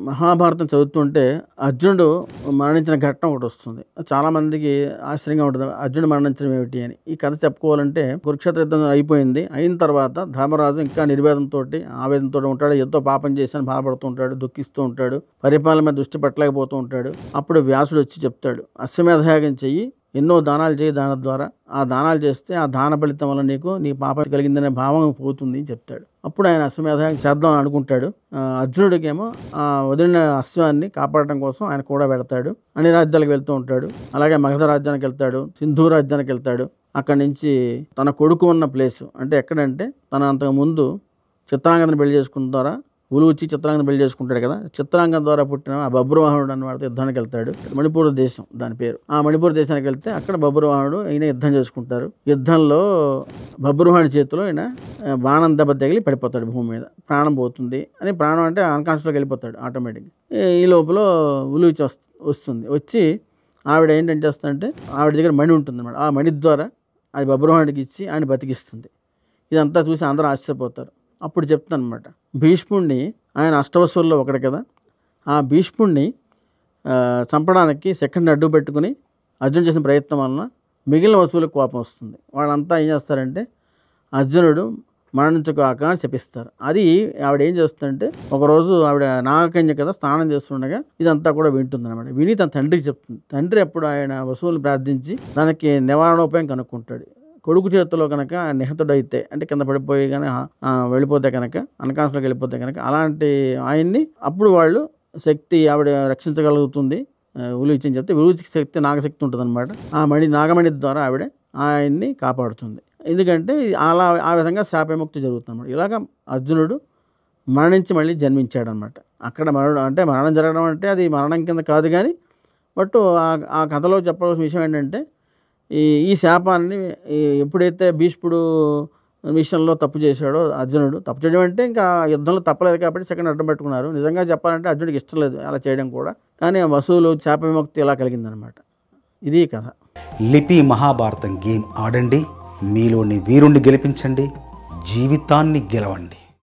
మహాభారతం చదువుతుంటే అర్జునుడు మరణించిన ఘట్టం ఒకటి వస్తుంది. చాలామందికి ఆశ్చర్యంగా ఉంటుంది, అర్జునుడు మరణించడం ఏమిటి అని. ఈ కథ చెప్పుకోవాలంటే కురుక్షేత్ర యుద్ధం అయిపోయింది. అయిన తర్వాత ధర్మరాజు ఇంకా నిర్వేదంతో ఆవేదనతో ఉంటాడు. ఎంతో పాపం చేశాను బాధపడుతూ ఉంటాడు, దుఃఖిస్తూ ఉంటాడు, పరిపాలన మీద దృష్టి పెట్టలేకపోతూ ఉంటాడు. అప్పుడు వ్యాసుడు వచ్చి చెప్తాడు, అశ్వమేధయాగం చెయ్యి, ఎన్నో దానాలు చేయి, దాని ద్వారా ఆ దానాలు చేస్తే ఆ దాన ఫలితం వల్ల నీ పాపం కలిగిందనే భావం పోతుంది అని చెప్తాడు. అప్పుడు ఆయన అశ్వమేధయాగం చేద్దాం అని అనుకుంటాడు. అర్జునుడికేమో ఆ వదిలిన అశ్వాన్ని కాపాడటం కోసం ఆయన కూడా వెడతాడు. అన్ని రాజ్యాలకు వెళ్తూ ఉంటాడు. అలాగే మగధ రాజ్యానికి వెళ్తాడు, సింధు రాజ్యానికి వెళ్తాడు. అక్కడి నుంచి తన కొడుకు ఉన్న ప్లేసు అంటే ఎక్కడంటే తన అంతకు ముందు చిత్రాంగదని పెళ్లి చేసుకున్న ద్వారా ఉలుచి చిత్రాంగం పెళ్లి చేసుకుంటాడు కదా, చిత్రాంగం ద్వారా పుట్టిన ఆ బబ్రువాహనుడు అన్నవాడితో యుద్ధానికి వెళ్తాడు. మణిపూర్ దేశం దాని పేరు. ఆ మణిపూర్ దేశానికి వెళ్తే అక్కడ బబ్రువాహనుడు ఈయన యుద్ధం చేసుకుంటారు. యుద్ధంలో బబ్రువాహనుడి చేతిలో ఈయన బాణం దెబ్బ తగిలి పడిపోతాడు భూమి మీద, ప్రాణం పోతుంది అని. ప్రాణం అంటే అన్కాన్షియస్లోకి వెళ్ళిపోతాడు ఆటోమేటిక్గా. ఈ లోపల ఉలుచి వస్తుంది. వచ్చి ఆవిడ ఏంటంటే చేస్తుందంటే ఆవిడ దగ్గర మణి ఉంటుంది అన్నమాట. ఆ మణి ద్వారా అది బబ్రువాహనుడికి ఇచ్చి ఆయన బతికిస్తుంది. ఇదంతా చూసి అందరూ ఆశ్చర్యపోతారు. అప్పుడు చెప్తాను అనమాట, భీష్ముడిని, ఆయన అష్టవసువుల్లో ఒకడు కదా, ఆ భీష్ముడిని చంపడానికి సెకండ్ అడ్డు పెట్టుకుని అర్జునుడు చేసిన ప్రయత్నం వలన మిగిలిన వస్తువులకు కోపం వస్తుంది. వాళ్ళంతా ఏం చేస్తారంటే అర్జునుడు మరణించుకోక అని చెప్పిస్తారు. అది ఆవిడ ఏం చేస్తుందంటే ఒకరోజు ఆవిడ నాగకన్య కదా స్నానం చేస్తుండగా ఇదంతా కూడా వింటుంది అనమాట. విని తన తండ్రికి చెప్తుంది. తండ్రి అప్పుడు ఆయన వస్తువులు ప్రార్థించి దానికి నివారణోపాయం కనుక్కుంటాడు. కొడుకు చేతిలో కనుక నిహతుడైతే అంటే కింద పడిపోయి కానీ వెళ్ళిపోతే కనుక అన్కాన్షియస్లోకి వెళ్ళిపోతే కనుక అలాంటి ఆయన్ని అప్పుడు వాళ్ళు శక్తి ఆవిడ రక్షించగలుగుతుంది. ఉలుచి అని చెప్తే ఉలుచికి శక్తి నాగశక్తి ఉంటుంది అనమాట. ఆ నాగమణి ద్వారా ఆవిడ ఆయన్ని కాపాడుతుంది. ఎందుకంటే అలా ఆ విధంగా శాపవిముక్తి జరుగుతుంది అన్నమాట. ఇలాగ అర్జునుడు మరణించి మళ్ళీ జన్మించాడు అనమాట. అక్కడ మరణం జరగడం అంటే అది మరణం కింద కాదు కానీ బట్ ఆ కథలో చెప్పవలసిన విషయం ఏంటంటే ఈ శాపాన్ని ఎప్పుడైతే భీష్ముడు విషయంలో తప్పు చేశాడో అర్జునుడు, తప్పు చేయడం అంటే ఇంకా యుద్ధంలో తప్పలేదు కాబట్టి సెకండ్ అడ్డం పెట్టుకున్నారు. నిజంగా చెప్పాలంటే అర్జునుడికి ఇష్టం లేదు అలా చేయడం కూడా, కానీ ఆ వసువులు శాప విముక్తి ఇలా కలిగిందనమాట. ఇది కథ. లిపి మహాభారతం గేమ్ ఆడండి, మీలోని వీరుణ్ణి గెలిపించండి, జీవితాన్ని గెలవండి.